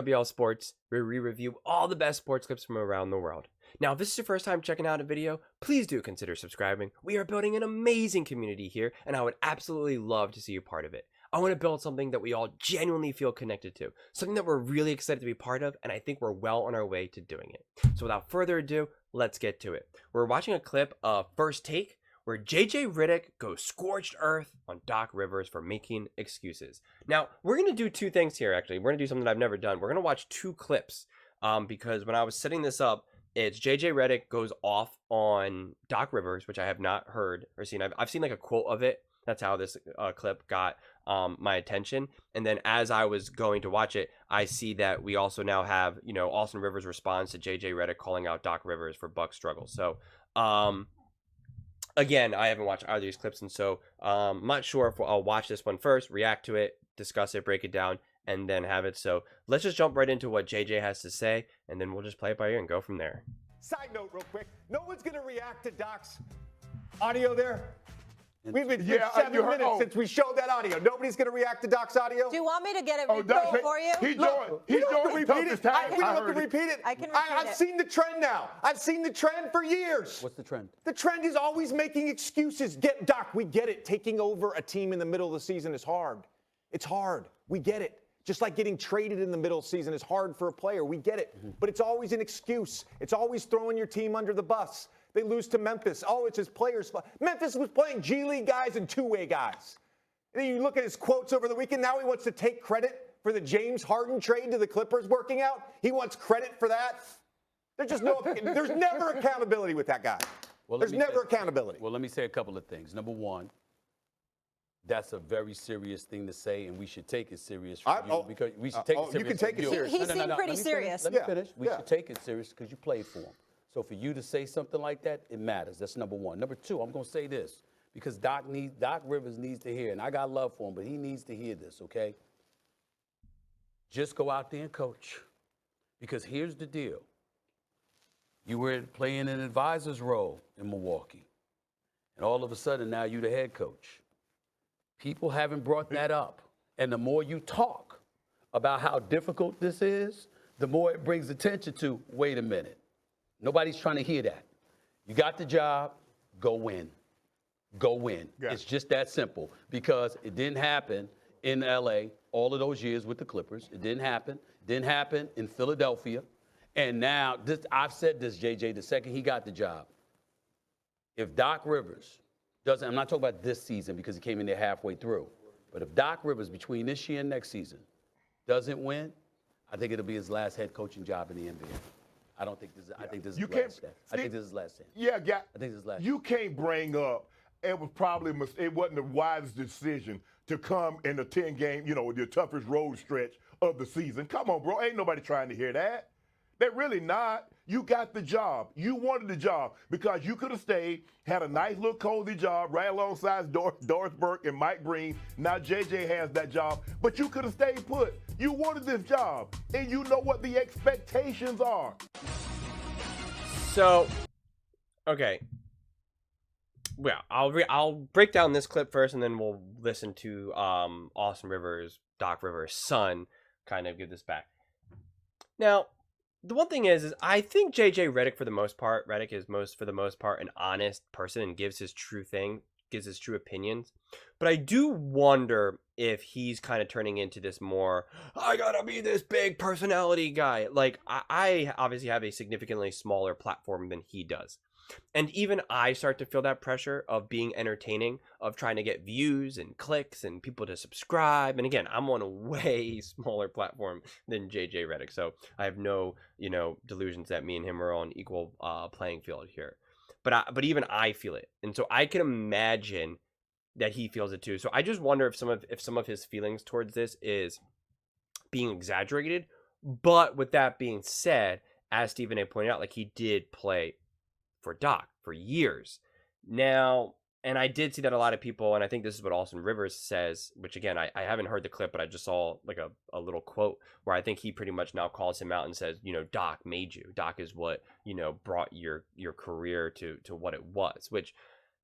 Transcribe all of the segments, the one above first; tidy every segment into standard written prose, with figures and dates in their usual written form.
WL Sports, where we review all the best sports clips from around the world. Now, if this is your first time checking out a video, please do consider subscribing. We are building an amazing community here, and I would absolutely love to see you part of it. I want to build something that we all genuinely feel connected to, something that we're really excited to be part of, and I think we're well on our way to doing it. So without further ado, let's get to it. We're watching a clip of First Take, where JJ Redick goes scorched earth on Doc Rivers for making excuses. Now, we're going to do two things here, actually. We're going to do something I've never done. We're going to watch two clips because when I was setting this up, it's JJ Redick goes off on Doc Rivers, which I have not heard or seen. I've seen like a quote of it. That's how this clip got my attention. And then as I was going to watch it, I see that we also now have, Austin Rivers' response to JJ Redick calling out Doc Rivers for Buck struggle. So, again, I haven't watched either of these clips, and so I'm not sure if I'll watch this one first, react to it, discuss it, break it down, and then have it. So let's just jump right into what JJ has to say, and then we'll just play it by ear and go from there. Side note real quick, no one's going to react to Doc's audio there. We've been here 7 minutes since we showed that audio. Nobody's going to react to Doc's audio? Do you want me to get it for you? We don't have to repeat it. I can repeat I've seen the trend now. I've seen the trend for years. What's the trend? The trend is always making excuses. Doc, we get it. Taking over a team in the middle of the season is hard. It's hard. We get it. Just like getting traded in the middle of the season is hard for a player. We get it. But it's always an excuse. It's always throwing your team under the bus. They lose to Memphis. Oh, it's his players' fault. Memphis was playing G League guys and two-way guys. And then you look at his quotes over the weekend. Now he wants to take credit for the James Harden trade to the Clippers working out. He wants credit for that. There's never accountability with that guy. There's never accountability. Well, let me say a couple of things. Number one, that's a very serious thing to say, and we should take it serious because we should take it serious. You can take it serious. He seemed pretty serious. Let me finish. We should take it serious because you played for him. So for you to say something like that, it matters. That's number one. Number two, I'm going to say this because Doc Rivers needs to hear, and I got love for him, but he needs to hear this, okay? Just go out there and coach because here's the deal. You were playing an advisor's role in Milwaukee, and all of a sudden now you're the head coach. People haven't brought that up, and the more you talk about how difficult this is, the more it brings attention to, wait a minute. Nobody's trying to hear that. You got the job, go win. Go win. Yeah. It's just that simple because it didn't happen in L.A. all of those years with the Clippers. It didn't happen. It didn't happen in Philadelphia. And now, I've said this, JJ, the second he got the job. If Doc Rivers doesn't, I'm not talking about this season because he came in there halfway through, but if Doc Rivers between this year and next season doesn't win, I think it'll be his last head coaching job in the NBA. I don't think this is. I think this is his last chance. I think this is his last chance. Yeah. I think this is last. You can't bring up. It was probably it wasn't the wisest decision to come in the 10-game, the toughest road stretch of the season. Come on, bro. Ain't nobody trying to hear that. They're really not. You got the job. You wanted the job because you could have stayed, had a nice little cozy job right alongside Doris Burke and Mike Breen. Now JJ has that job, but you could have stayed put. You wanted this job, and you know what the expectations are. So, okay. Well, I'll break down this clip first, and then we'll listen to Austin Rivers, Doc Rivers' son, kind of give this back. Now, the one thing is I think JJ Redick, for the most part, for the most part, an honest person and gives his true opinions. But I do wonder if he's kind of turning into this more, I gotta be this big personality guy. Like, I obviously have a significantly smaller platform than he does. And even I start to feel that pressure of being entertaining, of trying to get views and clicks and people to subscribe. And again, I'm on a way smaller platform than JJ Redick. So I have no, delusions that me and him are on equal playing field here. But even I feel it. And so I can imagine that he feels it too. So I just wonder if some of his feelings towards this is being exaggerated. But with that being said, as Stephen A pointed out, like, he did play for Doc for years now, and I did see that a lot of people, and I think this is what Austin Rivers says, which again, I haven't heard the clip, but I just saw like a little quote where I think he pretty much now calls him out and says, Doc made you. Doc is what, brought your career to what it was, which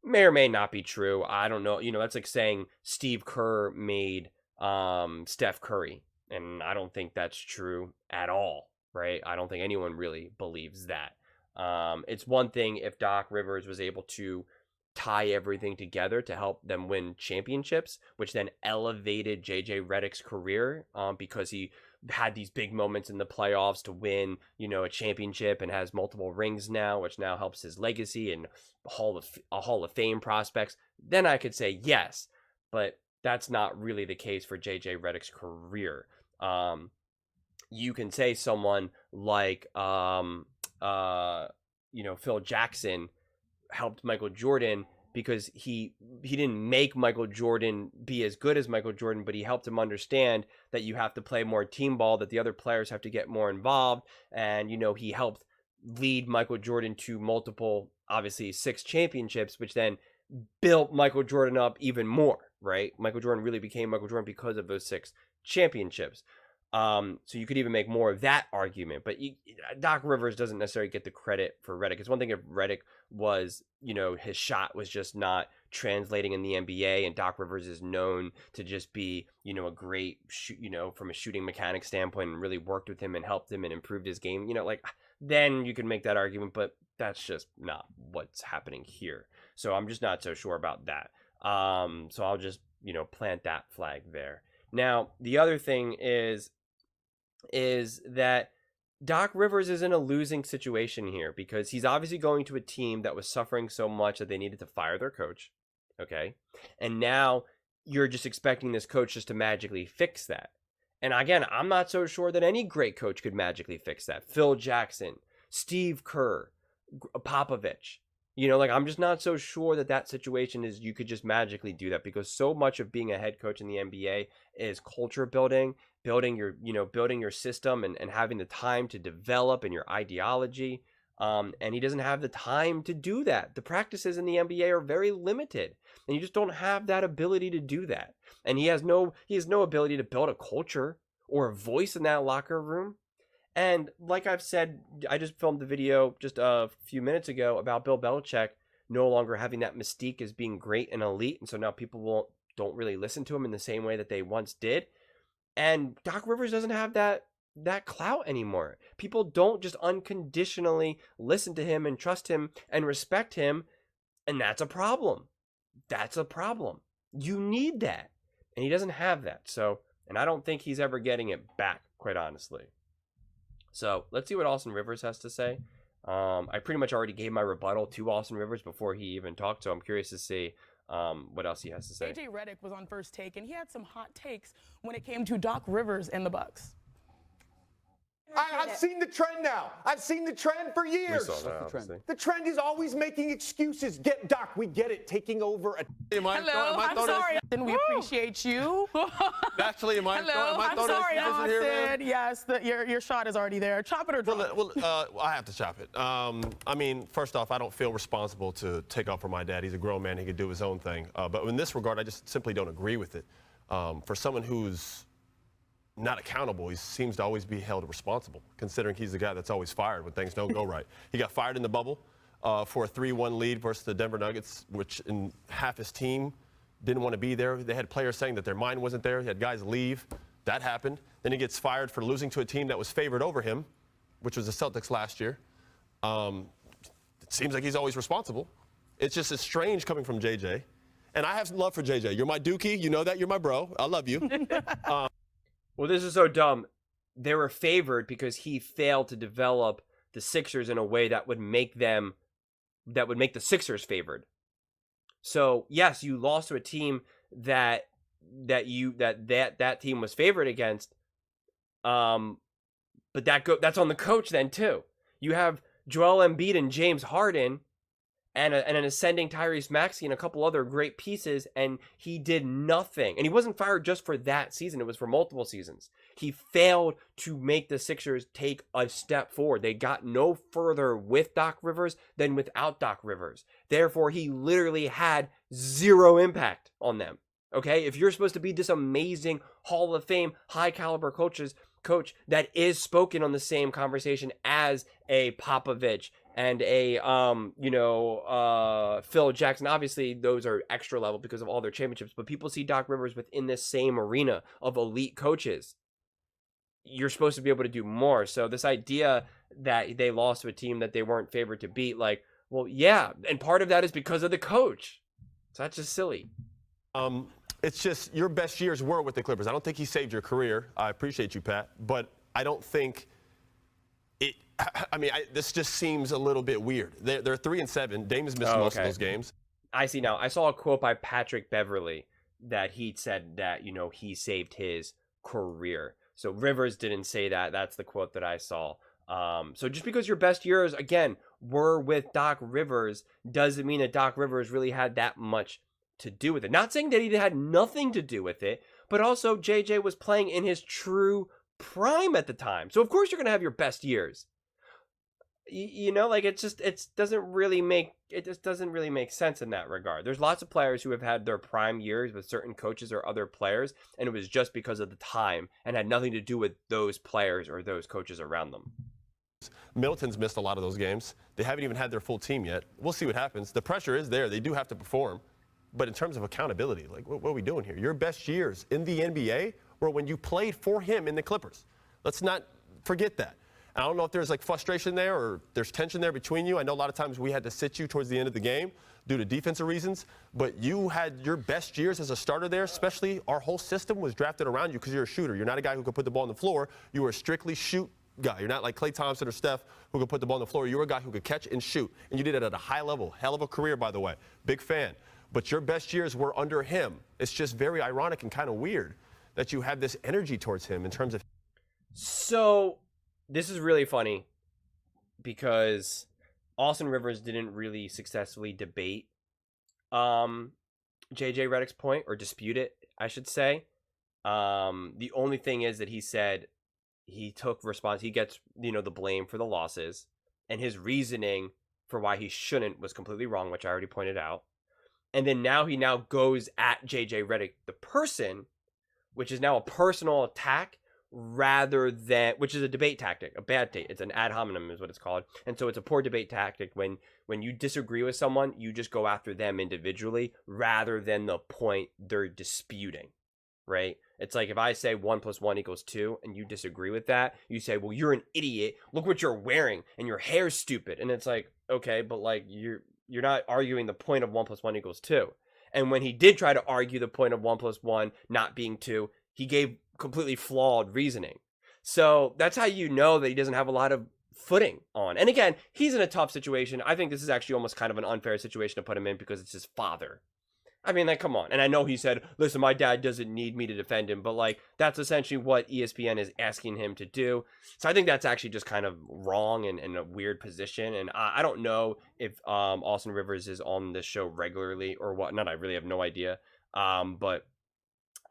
may or may not be true. I don't know. That's like saying Steve Kerr made Steph Curry. And I don't think that's true at all, right? I don't think anyone really believes that. It's one thing if Doc Rivers was able to tie everything together to help them win championships, which then elevated JJ Redick's career because he had these big moments in the playoffs to win, a championship and has multiple rings now, which now helps his legacy and Hall of Fame prospects. Then I could say yes, but that's not really the case for JJ Redick's career. You can say someone like Phil Jackson helped Michael Jordan because he didn't make Michael Jordan be as good as Michael Jordan, but he helped him understand that you have to play more team ball, that the other players have to get more involved, and he helped lead Michael Jordan to multiple, obviously 6 championships, which then built Michael Jordan up even more, right? Michael Jordan really became Michael Jordan because of those 6 championships. So you could even make more of that argument, but Doc Rivers doesn't necessarily get the credit for Redick. It's one thing if Redick was, his shot was just not translating in the NBA, and Doc Rivers is known to just be, a great from a shooting mechanic standpoint, and really worked with him and helped him and improved his game, then you can make that argument, but that's just not what's happening here. So I'm just not so sure about that. So I'll just, plant that flag there. Now, the other thing is that Doc Rivers is in a losing situation here because he's obviously going to a team that was suffering so much that they needed to fire their coach. Okay. And now you're just expecting this coach just to magically fix that. And again, I'm not so sure that any great coach could magically fix that. Phil Jackson, Steve Kerr, Popovich. I'm just not so sure that situation is you could just magically do that, because so much of being a head coach in the NBA is culture building your system and having the time to develop in your ideology. And he doesn't have the time to do that. The practices in the NBA are very limited, and you just don't have that ability to do that. And he has no ability to build a culture or a voice in that locker room. And like I've said, I just filmed the video just a few minutes ago about Bill Belichick no longer having that mystique as being great and elite. And so now people don't really listen to him in the same way that they once did. And Doc Rivers doesn't have that clout anymore. People don't just unconditionally listen to him and trust him and respect him. And that's a problem. That's a problem. You need that. And he doesn't have that. So, and I don't think he's ever getting it back, quite honestly. So let's see what Austin Rivers has to say. I pretty much already gave my rebuttal to Austin Rivers before he even talked, so I'm curious to see what else he has to say. JJ Redick was on First Take, and he had some hot takes when it came to Doc Rivers and the Bucks. I've seen the trend now. I've seen the trend for years. The trend is always making excuses. Doc, we get it. Taking over a. Hello, I'm sorry. And we appreciate you. Actually, am I I'm sorry, Austin. Yes, your shot is already there. Chop it or drop it. Well, I have to chop it. I mean, first off, I don't feel responsible to take off for my dad. He's a grown man. He could do his own thing. But in this regard, I just simply don't agree with it. For someone who's not accountable, he seems to always be held responsible, considering he's the guy that's always fired when things don't go right. He got fired in the bubble for a 3-1 lead versus the Denver Nuggets, which in half his team didn't want to be there. They had players saying that their mind wasn't there. He had guys leave. That happened. Then he gets fired for losing to a team that was favored over him, which was the Celtics last year. It seems like he's always responsible. It's just as strange coming from JJ. And I have some love for JJ. You're my dookie. You know that. You're my bro. I love you. Well, this is so dumb. They were favored because he failed to develop the Sixers in a way that would make the Sixers favored. So yes, you lost to a team that team was favored against. But that's on the coach then too. You have Joel Embiid and James Harden and an ascending Tyrese Maxey and a couple other great pieces, and he did nothing. And he wasn't fired just for that season. It was for multiple seasons. He failed to make the Sixers take a step forward. They got no further with Doc Rivers than without Doc Rivers. Therefore, he literally had zero impact on them. Okay? If you're supposed to be this amazing Hall of Fame, high-caliber coach that is spoken on the same conversation as a Popovich and a Phil Jackson. Obviously, those are extra level because of all their championships, but people see Doc Rivers within this same arena of elite coaches. you're supposed to be able to do more. So this idea that they lost to a team that they weren't favored to beat, like, well, yeah, and part of that is because of the coach. So that's just silly. It's just your best years were with the Clippers. I don't think he saved your career. I appreciate you, Pat, but I don't think it. I mean, this just seems a little bit weird. They're 3-7. Dame has missed most of those games. I see now. I saw a quote by Patrick Beverley that he said that, you know, he saved his career. So Rivers didn't say that. That's the quote that I saw. So just because your best years, again, were with Doc Rivers, doesn't mean that Doc Rivers really had that much to do with it. Not saying that he had nothing to do with it, but also JJ was playing in his true prime at the time. So of course you're going to have your best years. You know, like it just doesn't really make sense in that regard. There's lots of players who have had their prime years with certain coaches or other players, and it was just because of the time and had nothing to do with those players or those coaches around them. Middleton's missed a lot of those games. They haven't even had their full team yet. We'll see what happens. The pressure is there. They do have to perform. But in terms of accountability, like, what are we doing here? Your best years in the NBA were when you played for him in the Clippers. Let's not forget that. I don't know if there's like frustration there or there's tension there between you. I know a lot of times we had to sit you towards the end of the game due to defensive reasons, but you had your best years as a starter there, especially our whole system was drafted around you because you're a shooter. You're not a guy who could put the ball on the floor. You were a strictly shoot guy. You're not like Klay Thompson or Steph who could put the ball on the floor. You were a guy who could catch and shoot, and you did it at a high level. Hell of a career, by the way. Big fan. But your best years were under him. It's just very ironic and kind of weird that you have this energy towards him in terms of. So this is really funny because Austin Rivers didn't really successfully debate JJ Redick's point, or dispute it, I should say. The only thing is that he said he took he gets, you know, the blame for the losses, and his reasoning for why he shouldn't was completely wrong, which I already pointed out. And then he goes at JJ Redick, the person, which is now a personal attack rather than, which is a debate tactic, a bad debate. It's an ad hominem is what it's called. And so it's a poor debate tactic. When you disagree with someone, you just go after them individually rather than the point they're disputing, right? It's like if I say 1 + 1 = 2 and you disagree with that, you say, well, you're an idiot. Look what you're wearing and your hair's stupid. And it's like, okay, but like you're not arguing the point of 1 + 1 = 2. And when he did try to argue the point of 1 + 1 not being 2, he gave completely flawed reasoning. So that's how you know that he doesn't have a lot of footing on. And again, he's in a tough situation. I think this is actually almost kind of an unfair situation to put him in because it's his father. I mean, like, come on. And I know he said, listen, my dad doesn't need me to defend him, but like, that's essentially what ESPN is asking him to do. So I think that's actually just kind of wrong and a weird position. And I don't know if Austin Rivers is on this show regularly or whatnot. I really have no idea. But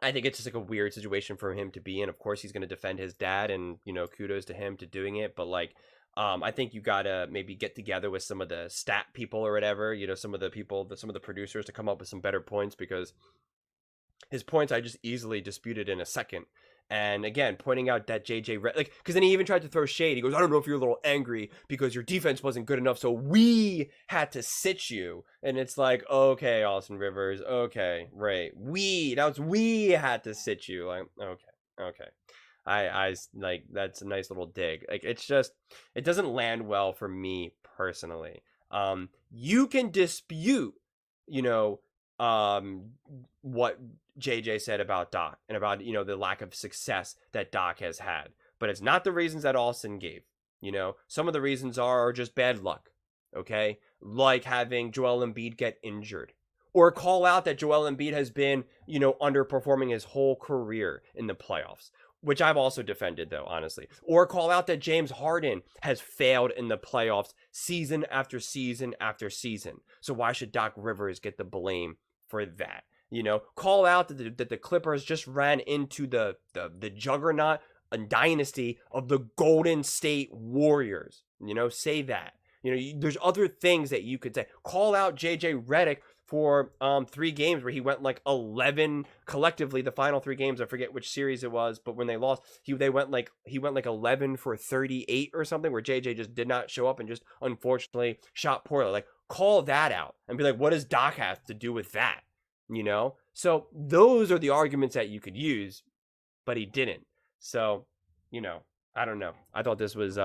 I think it's just like a weird situation for him to be in. Of course, he's going to defend his dad, and, you know, kudos to him to doing it. But like, I think you gotta maybe get together with some of the stat people or whatever, you know, some of the producers to come up with some better points, because his points I just easily disputed in a second. And again, pointing out that JJ like, because then he even tried to throw shade. He goes, I don't know if you're a little angry because your defense wasn't good enough, so we had to sit you. And it's like, okay, Austin Rivers, okay, right, we had to sit you. Like, okay. I like, that's a nice little dig. Like, it's just, it doesn't land well for me personally. You can dispute, you know, what JJ said about Doc and about, you know, the lack of success that Doc has had, but it's not the reasons that Austin gave. You know, some of the reasons are just bad luck. Okay, like having Joel Embiid get injured, or call out that Joel Embiid has been, you know, underperforming his whole career in the playoffs, which I've also defended, though, honestly. Or call out that James Harden has failed in the playoffs season after season after season. So why should Doc Rivers get the blame for that? You know, call out that the Clippers just ran into the juggernaut and dynasty of the Golden State Warriors. You know, say that. You know, there's other things that you could say. Call out JJ Redick for 3 games where he went like 11 collectively, the final 3 games. I forget which series it was, but when they lost, he went like 11 for 38 or something, where JJ just did not show up and just unfortunately shot poorly. Like, call that out and be like, what does Doc have to do with that? You know? So those are the arguments that you could use, but he didn't. So, I don't know. I thought this was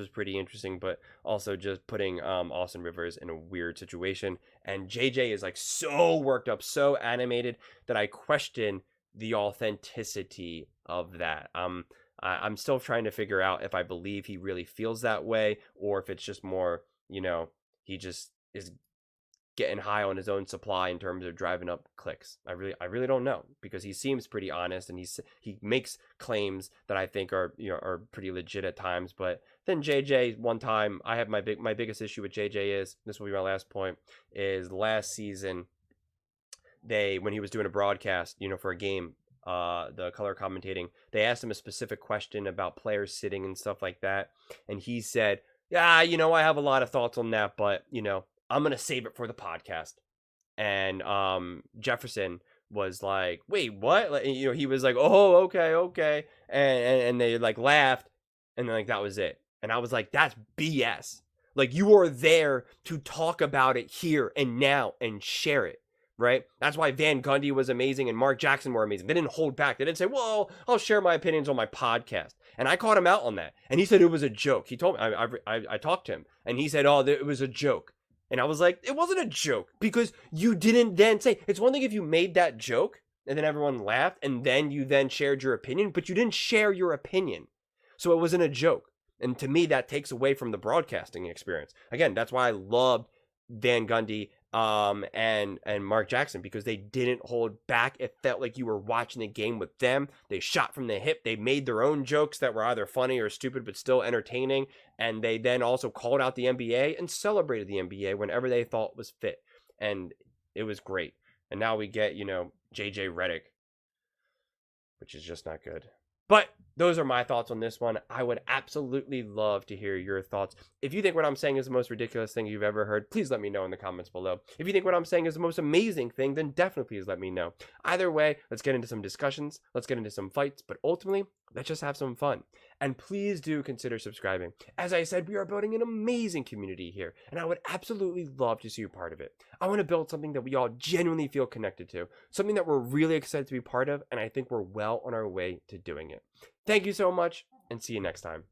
pretty interesting, but also just putting Austin Rivers in a weird situation. And JJ is like so worked up, so animated that I question the authenticity of that. I'm still trying to figure out if I believe he really feels that way or if it's just more, he just is getting high on his own supply in terms of driving up clicks. I really don't know, because he seems pretty honest and he makes claims that I think are pretty legit at times. But then JJ, one time, I have my biggest issue with JJ is, this will be my last point, is last season when he was doing a broadcast, for a game, the color commentating, they asked him a specific question about players sitting and stuff like that, and he said, yeah, I have a lot of thoughts on that, but I'm gonna save it for the podcast. And Jefferson was like, wait, what? Like, he was like, oh, okay, and they like laughed, and then like that was it. And I was like, that's BS. Like, you are there to talk about it here and now and share it. Right? That's why Van Gundy was amazing and Mark Jackson were amazing. They didn't hold back. They didn't say, well, I'll share my opinions on my podcast. And I caught him out on that. And he said it was a joke. He told me, I talked to him, and he said, oh, it was a joke. And I was like, it wasn't a joke, because you didn't then say, it's one thing if you made that joke and then everyone laughed and then you then shared your opinion, but you didn't share your opinion. So it wasn't a joke. And to me, that takes away from the broadcasting experience. Again, that's why I loved Van Gundy and Mark Jackson, because they didn't hold back. It felt like you were watching the game with them. They shot from the hip. They made their own jokes that were either funny or stupid, but still entertaining. And they then also called out the NBA and celebrated the NBA whenever they thought was fit. And it was great. And now we get, JJ Redick, which is just not good. But those are my thoughts on this one. I would absolutely love to hear your thoughts. If you think what I'm saying is the most ridiculous thing you've ever heard, please let me know in the comments below. If you think what I'm saying is the most amazing thing, then definitely please let me know. Either way, let's get into some discussions. Let's get into some fights. But ultimately, let's just have some fun. And please do consider subscribing. As I said, we are building an amazing community here, and I would absolutely love to see you part of it. I want to build something that we all genuinely feel connected to, something that we're really excited to be part of, and I think we're well on our way to doing it. Thank you so much, and see you next time.